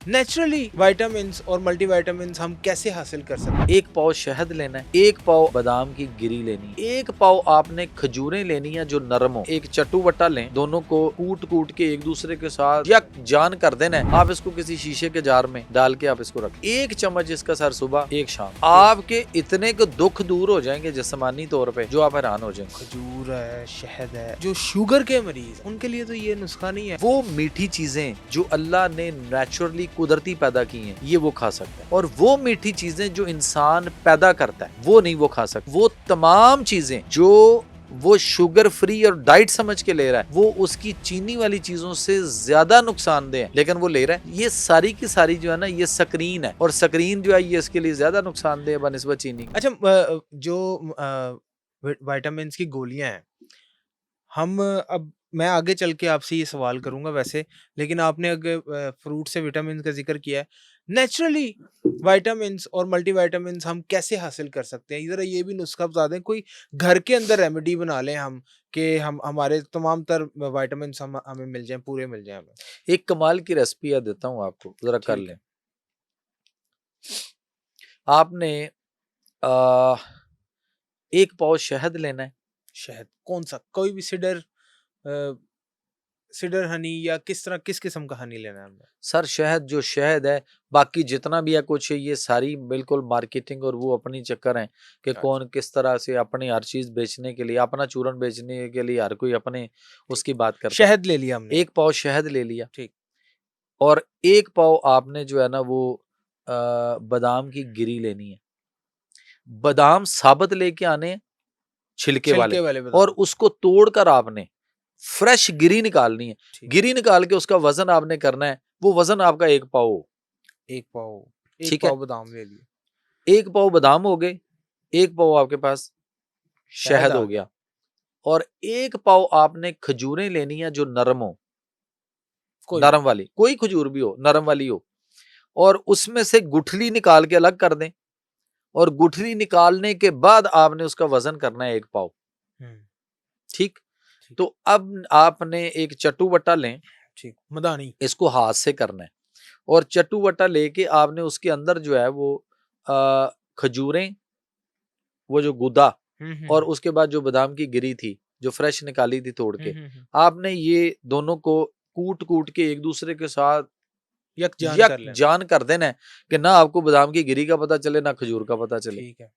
Naturally vitamins और multivitamins हम कैसे हासिल कर सकते हैं? एक पाव शहद लेना है, एक पाव बादाम की गिरी लेनी है, एक पाव आपने खजूरें लेनी है जो नरम हो, एक चटुवटा लें, दोनों को कूट कूट के एक दूसरे के साथ यक जान कर देना है। आप इसको किसी शीशे के जार में डाल के आप इसको रखें, एक चम्मच इसका सर सुबह एक शाम, आपके इतने को दुख दूर हो जाएंगे जिस्मानी तौर पे, जो आप हैरान हो जाएंगे। खजूर है, शहद है, जो शुगर के मरीज उनके लिए तो ये नुस्खा नहीं है। वो मीठी चीजें जो अल्लाह ने नेचुरली कुदरती पैदा की हैं, ये वो खा सकता है, और वो मीठी चीजें जो इंसान पैदा करता है वो नहीं वो खा सकता। वो तमाम चीजें जो वो शुगर फ्री और डाइट समझ के ले रहा है, वो उसकी चीनी वाली चीजों से ज्यादा नुकसानदेह है, लेकिन वो ले रहा है। ये सारी की सारी जो है ना, ये स्क्रीन है, और स्क्रीन जो है ये इसके लिए ज्यादा नुकसानदेह है बनिस्बत चीनी। अच्छा, जो विटामिन्स की गोलियां हैं, हम अब मैं आगे चल के आपसे ये सवाल करूंगा वैसे, लेकिन आपने अगर फ्रूट से विटामिन का जिक्र किया है, नेचुरली विटामिन्स और मल्टीविटामिन्स हम कैसे हासिल कर सकते हैं? जरा ये भी नुस्खा बता दें, कोई घर के अंदर रेमेडी बना लें हम, कि हम हमारे तमाम तर विटामिन्स हम हमें मिल जाएं, पूरे मिल जाएं हमें। एक कमाल की रेसिपी याद देता हूँ आपको, जरा कर ठीक लें। है। आपने आ, एक पाव शहद लेना है। शहद कौन सा? कोई भी सीडर, सीडर हनी, या किस तरह किस किस्म का हनी लेना है हमें? सर शहद जो शहद है, बाकी जितना भी है कुछ है, ये सारी बिल्कुल मार्केटिंग और वो अपनी चक्कर है कि अच्छा। कौन किस तरह से अपनी हर चीज बेचने के लिए, अपना चूरन बेचने के लिए हर कोई अपने ठीक। उसकी बात करता शहद ले लिया हमने। है। एक पाव शहद ले लिया, ठीक। और एक पाव आपने जो है ना वो बादाम की गिरी लेनी है। बादाम साबुत लेके आने हैं, छिलके छिलके वाले, वाले और बादाम। उसको तोड़कर आपने फ्रेश गिरी निकालनी है। ठीक। गिरी निकाल के उसका वजन आपने करना है, वो वजन आपका एक पाव हो। एक पाव, एक ठीक है, पाव बादाम ले लिए। एक पाव बादाम हो गए, एक पाव आपके पास शहद शहद आ हो गया। गया, और एक पाव आपने खजूरें लेनी है जो नरम हो, कोई भी। नरम वाली, कोई खजूर भी हो, नरम वाली हो, और उसमें से गुठली निकाल के अलग कर दें, और गुठली निकालने के बाद आपने उसका वजन करना है एक पाव। हम्म। ठीक, ठीक। तो अब आपने एक चटुवटा लें, ठीक, मदानी। इसको हाथ से करना है, और चटुवटा लेके आपने उसके अंदर जो है वो खजूरें, वो जो गुदा, और हम्म। उसके बाद जो बादाम की गिरी थी जो फ्रेश निकाली थी तोड़ के, हम्म। आपने ये दोनों को कूट कूट के एक दूसरे के साथ यकजान यक कर लेना। जान कर देना है कि ना आपको बादाम की गिरी का पता चले ना खजूर का पता चले। ठीक है।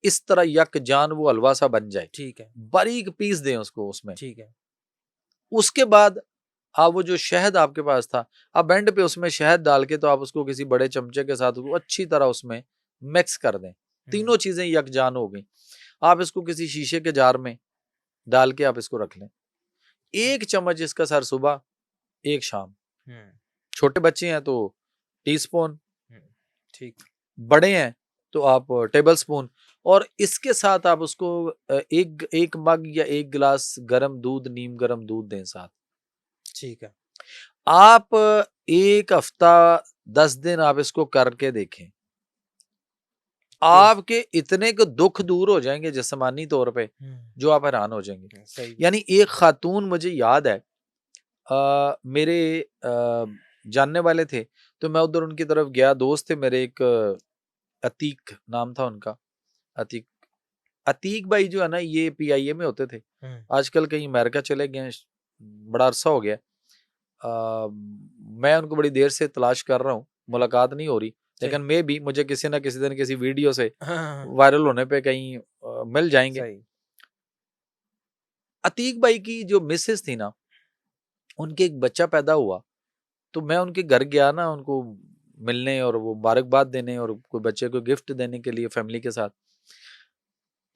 इस तरह यक जान वो हलवा सा बन जाए, ठीक है। बारीक पीस दें उसको उसमें। ठीक है। उसके बाद आप वो जो शहद आपके पास था, आप एंड पे उसमें शहद डाल के, तो आप उसको किसी बड़े चमचे के साथ उसको अच्छी तरह उसमें मिक्स कर दें। हम्म। तीनों चीजें यकजान हो गई। आप इसको किसी शीशे के जार में डाल के आप इसको रख लें। एक चम्मच इसका सर सुबह एक शाम। हम्म। छोटे बच्चे हैं तो टीस्पून, हम्म। ठीक। बड़े हैं तो आप टेबल स्पून, और इसके साथ आप उसको एक एक मग या एक गिलास गर्म दूध, नीम गर्म दूध दें साथ। ठीक है। आप एक हफ्ता 10 दिन आप इसको करके देखें, फिर। आपके इतने को दुख दूर हो जाएंगे जिस्मानी तौर पे, हम्म। जो आप हैरान हो जाएंगे। सही है। यानी एक खातून मुझे याद है, मेरे जानने वाले थे, तो मैं उधर उनकी तरफ गया, दोस्त थे मेरे एक, अतीक नाम था उनका, अतीक, अतीक भाई जो है ना ये पीआईए में होते थे, हम्म। आजकल कहीं अमेरिका चले गए हैं, बड़ा अरसा हो गया। मैं उनको बड़ी देर से तलाश कर रहा हूँ, मुलाकात नहीं हो रही, सही। लेकिन मे भी मुझे किसी ना किसी दिन किसी वीडियो से हाँ हाँ हाँ। वायरल होने पे कहीं मिल जाएंगे। सही। अतीक भाई की जो मिसेस थी ना, उनके एक बच्चा पैदा हुआ, तो मैं उनके घर गया ना उनको मिलने और वो मुबारकबाद देने और कोई बच्चे को गिफ्ट देने के लिए फैमिली के साथ।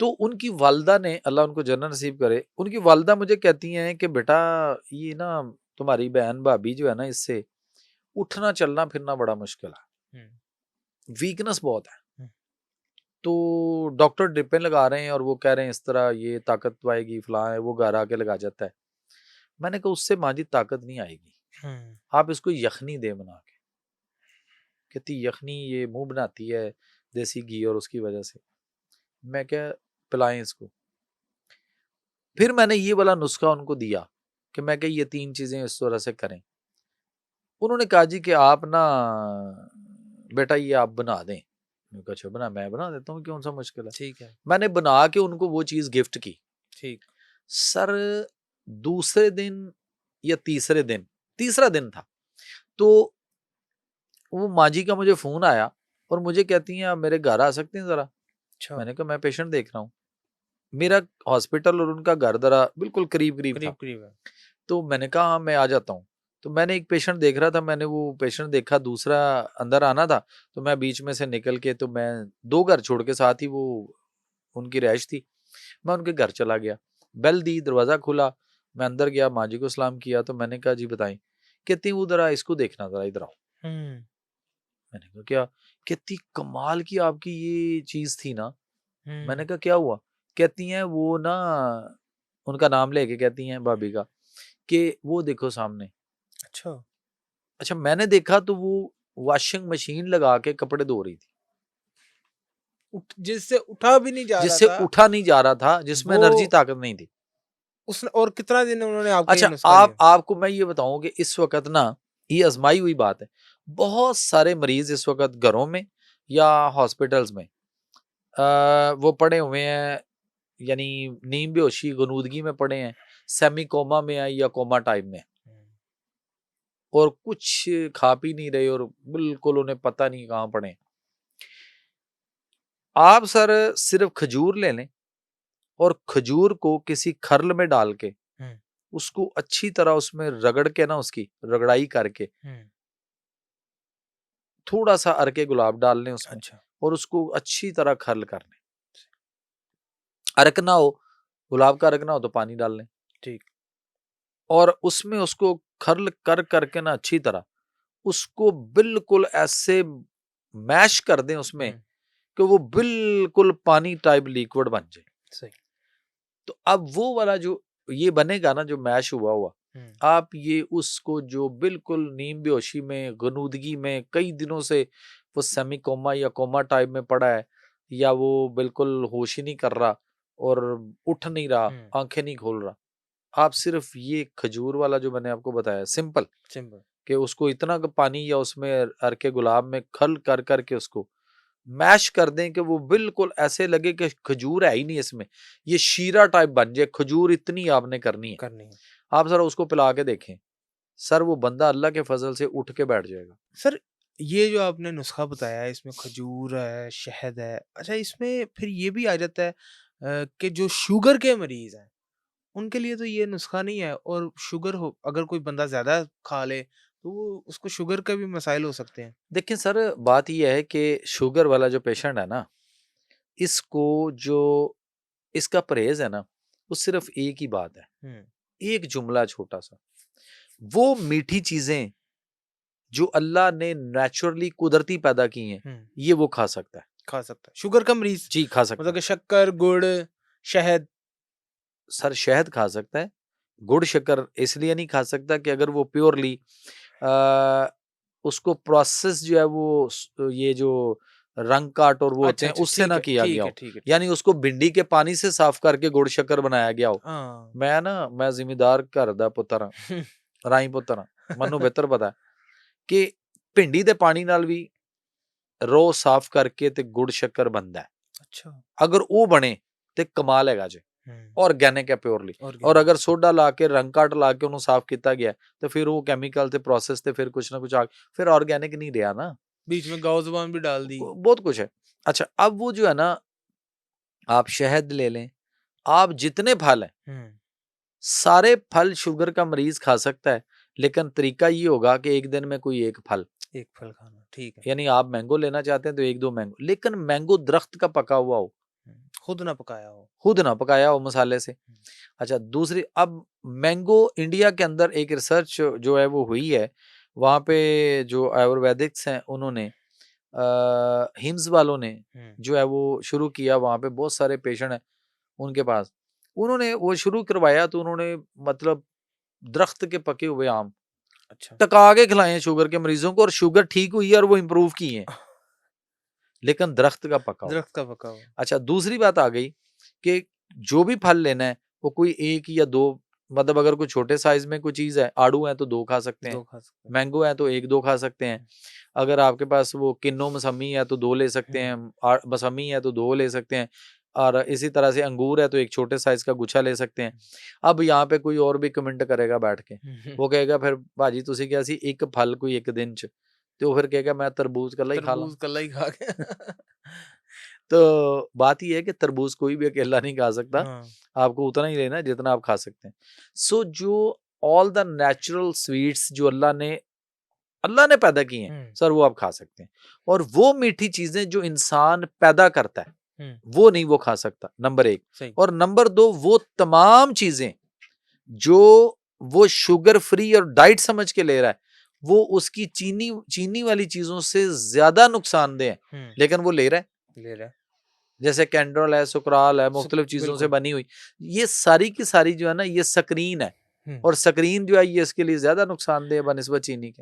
तो उनकी वालदा ने, अल्लाह उनको जन्नत नसीब करे, उनकी वालदा मुझे कहती हैं कि बेटा ये ना तुम्हारी बहन भाभी जो है ना, इससे उठना चलना फिरना बड़ा मुश्किल है, हम्म। वीकनेस बहुत है, हम्म। तो डॉक्टर ड्रिपें लगा रहे हैं और वो कह रहे हैं इस तरह ये ताकत पाएगी, फलां है, वो घर आके लगा जाता है। मैंने कहा उससे माजी ताकत नहीं आएगी, हम्म। आप इसको यखनी दे बना के। कहती यखनी ये मुंह बनाती है देसी घी और उसकी वजह से। मैं क्या, पिलाएं इसको। फिर मैंने ये वाला नुस्खा उनको दिया कि मैं क्या ये 3 चीजें इस तरह से करें। उन्होंने कहा जी कि आप ना बेटा ये आप बना दें। मैंने कहा अच्छा मैं बना देता हूँ, कौन सा मुश्किल है। ठीक है, मैंने बना के उनको वो चीज़ गिफ्ट की। ठीक। सर दूसरे दिन या तीसरा दिन था, तो वो माँ जी का मुझे फ़ोन आया और मुझे कहती हैं आप मेरे घर आ सकते हैं ज़रा? अच्छा, मैंने कहा मैं पेशेंट देख रहा हूँ। मेरा हॉस्पिटल और उनका घर ज़रा बिल्कुल करीब-करीब था। करीब-करीब है। तो मैंने कहा हाँ, मैं आ जाता हूँ। तो मैंने एक पेशेंट देख रहा था, मैंने वो पेशेंट देखा, दूसरा अंदर आना था, तो मैं बीच में से निकल के, तो मैं 2 घर छोड़ के साथ ही वो उनकी रिहाइश थी, मैं उनके घर चला गया। बेल दी, दरवाज़ा खुला, मैं अंदर गया, माँ जी को सलाम किया, तो मैंने कहा जी बताएँ? कहती हैं उधर आ, इसको देखना ज़रा, इधर आओ। हुँ, मैंने कहा क्या? कहती कमाल की आपकी ये चीज़ थी ना। मैंने हुँ। कहा क्या हुआ? कहती हैं वो ना, उनका नाम लेके कहती हैं भाभी का, कि वो देखो सामने। अच्छा, अच्छा मैंने देखा तो वो वॉशिंग मशीन लगा के कपड़े धो रही थी, जिससे उठा भी नहीं जा रहा जिससे था, उठा नहीं जा रहा था, जिसमें वो एनर्जी ताकत नहीं थी। उसने और कितना दिन उन्होंने आपका ये अच्छा नुस्खा दिया? आपको मैं ये बताऊं कि इस वक्त ना, ये आजमाई हुई बात है, बहुत सारे मरीज इस वक्त घरों में या हॉस्पिटल्स में वो पड़े हुए हैं, यानी नींद बेहोशी गनूदगी में पड़े हैं, सेमी कोमा में है या कोमा टाइप में है, हुँ, और कुछ खा पी नहीं रहे और बिल्कुल उन्हें पता नहीं कहाँ पड़े हैं। आप सर सिर्फ खजूर ले लें और खजूर को किसी खर्ल में डाल के हुँ, उसको अच्छी तरह उसमें रगड़ के ना, उसकी रगड़ाई करके हुँ। थोड़ा सा अरके गुलाब डाल लें उसमें, अच्छा, और उसको अच्छी तरह खर्ल कर लें। अरक ना हो, गुलाब का अरक ना हो तो पानी डाल लें, ठीक। और उसमें उसको खर्ल कर करके ना अच्छी तरह उसको बिल्कुल ऐसे मैश कर दें उसमें हुँ, कि वो बिल्कुल पानी टाइप लिक्विड बन जाए। सही। तो अब वो वाला जो ये बनेगा ना, जो मैश हुआ हुआ, हुँ, आप ये उसको जो बिल्कुल नींद बेहोशी में गनूदगी में कई दिनों से वो सेमी कोमा या कोमा टाइप में पड़ा है, या वो बिल्कुल होश ही नहीं कर रहा और उठ नहीं रहा, हुँ, आंखें नहीं खोल रहा, आप सिर्फ ये खजूर वाला जो मैंने आपको बताया सिंपल, सिंपल। कि उसको इतना पानी या उसमें अरके गुलाब में खल कर करके उसको मैश कर दें कि वो बिल्कुल ऐसे लगे कि खजूर है ही नहीं इसमें, ये शीरा टाइप बन जाए, खजूर इतनी आपने करनी है। करनी है। आप ज़रा उसको पिला के देखें, सर वो बंदा अल्लाह के फ़ज़ल से उठ के बैठ जाएगा। सर, ये जो आपने नुस्खा बताया है इसमें खजूर है, शहद है, अच्छा इसमें फिर ये भी आ जाता है कि जो शुगर के मरीज़ हैं, उनके लिए तो ये नुस्खा नहीं है और शुगर हो अगर कोई बंदा ज़्यादा खा ले, तो वो उसको शुगर का भी मसाइल हो सकते हैं। देखिए सर, बात ये है कि शुगर वाला जो पेशेंट है ना, इसको जो इसका परहेज़ है ना, वो सिर्फ़ एक ही बात है, हुँ, एक जुमला छोटा-सा, वो मीठी चीज़ें जो अल्लाह ने नेचुरली कुदरती पैदा की हैं, हुँ, ये वो खा सकता है। खा सकता है। शुगर का मरीज़ जी, खा सकता मतलब है। कि शक्कर, गुड़, शहद सर शहद खा सकता है, गुड़ शक्कर इसलिए नहीं खा सकता कि अगर वो प्योरली अ, उसको प्रोसेस जो है वो ये जो रंग काट और वो होते अच्छा, हैं अच्छा, उससे ना किया गया ठीक है, हो, ठीक है, ठीक यानी है। उसको भिंडी के पानी से साफ करके गुड़ शक्कर बनाया गया हो। हाँ। मैं जिम्मेदार घर दा पुत्तर हाँ, राई पुत्तर हाँ, ਮੈਨੂੰ ਬਿਹਤਰ ਪਤਾ ਹੈ ਕਿ ਭਿੰਡੀ ਦੇ ਪਾਣੀ ਨਾਲ ਵੀ ਰੋ ਸਾਫ਼ ਕਰਕੇ ਤੇ ਗੁੜ ਸ਼ੱਕਰ ਬਣਦਾ ਹੈ। अच्छा। ਅਗਰ ਉਹ ਬਣੇ ਤੇ ਕਮਾਲ ਹੈਗਾ ਜੇ, हुँ, ऑर्गेनिक है प्योरली। और ऑर्गेनिक अगर सोडा ला के रंग काट ला के उन्होंने साफ किया गया तो फिर वो केमिकल ते प्रोसेस ते फिर कुछ ना कुछ फिर ऑर्गेनिक नहीं रहा ना, बीच में गाँव ज़ुबान भी डाल दी। बहुत कुछ है। अच्छा अब वो जो है ना, आप शहद ले लें, आप जितने फल हैं हुँ, सारे फल शुगर का मरीज खा सकता है, लेकिन तरीका ये होगा कि एक दिन में कोई एक फल, एक फल खाना, ठीक है। यानी आप मैंगो लेना चाहते हैं तो एक दो मैंगो, लेकिन मैंगो दरख्त का पका हुआ हो, हुँ, खुद ना पकाया हो। खुद ना पकाया हो मसाले से। हुँ, अच्छा दूसरी, अब मैंगो इंडिया के अंदर एक रिसर्च जो है वो हुई है, वहाँ पे जो आयुर्वेदिक्स हैं उन्होंने हिम्स वालों ने हुँ, जो है वो शुरू किया, वहाँ पे बहुत सारे पेशेंट हैं उनके पास, उन्होंने वो शुरू करवाया तो उन्होंने मतलब दरख्त के पके हुए आम अच्छा। टका के खिलाए हैं शुगर के मरीजों को, और शुगर ठीक हुई है और वो इम्प्रूव की है, लेकिन दरख्त का पका हुआ। दरख्त का पका हुआ। अच्छा दूसरी बात आ गई कि जो भी फल लेना है वो कोई एक या दो मतलब अगर कोई छोटे साइज में कोई चीज है, आड़ू है तो 2 खा सकते हैं, 2 खा सकते हैं। मैंगो है तो 1-2 खा सकते हैं। अगर आपके पास वो किन्नो मौसमी है तो 2 ले सकते हुँ। हैं, मौसमी है तो 2 ले सकते हैं, और इसी तरह से अंगूर है तो एक छोटे साइज का गुच्छा ले सकते हैं। अब यहाँ पे कोई और भी कमेंट करेगा बैठ के, वो कहेगा फिर भाजी तुसी क्या सी एक फल कोई एक दिन च, तो फिर कहेगा मैं तरबूज कल्ला ही खा ला। तरबूज कल्ला ही खा के तो बात ये है कि तरबूज कोई भी अकेला नहीं खा सकता, हाँ। आपको उतना ही लेना है जितना आप खा सकते हैं। सो जो ऑल द नेचुरल स्वीट्स जो अल्लाह ने पैदा की हैं, हुँ, सर वो आप खा सकते हैं। और वो मीठी चीजें जो इंसान पैदा करता है, हुँ, वो नहीं वो खा सकता, नंबर 1। सही। और नंबर 2, वो तमाम चीजें जो वो शुगर फ्री और डाइट समझ के ले रहा है, वो उसकी चीनी चीनी वाली चीजों से ज्यादा नुकसानदेह है, हुँ, लेकिन वो ले रहा है। ले रहा है। जैसे कैंड्रोल है, सुकराल है, सुक मुख्तलिफ चीजों से बिल्कुल। बनी हुई, ये सारी की सारी जो है ना, ये स्क्रीन है। हुँ। और स्क्रीन जो है ये इसके लिए ज्यादा नुकसानदेह है बनिस्बत चीनी के।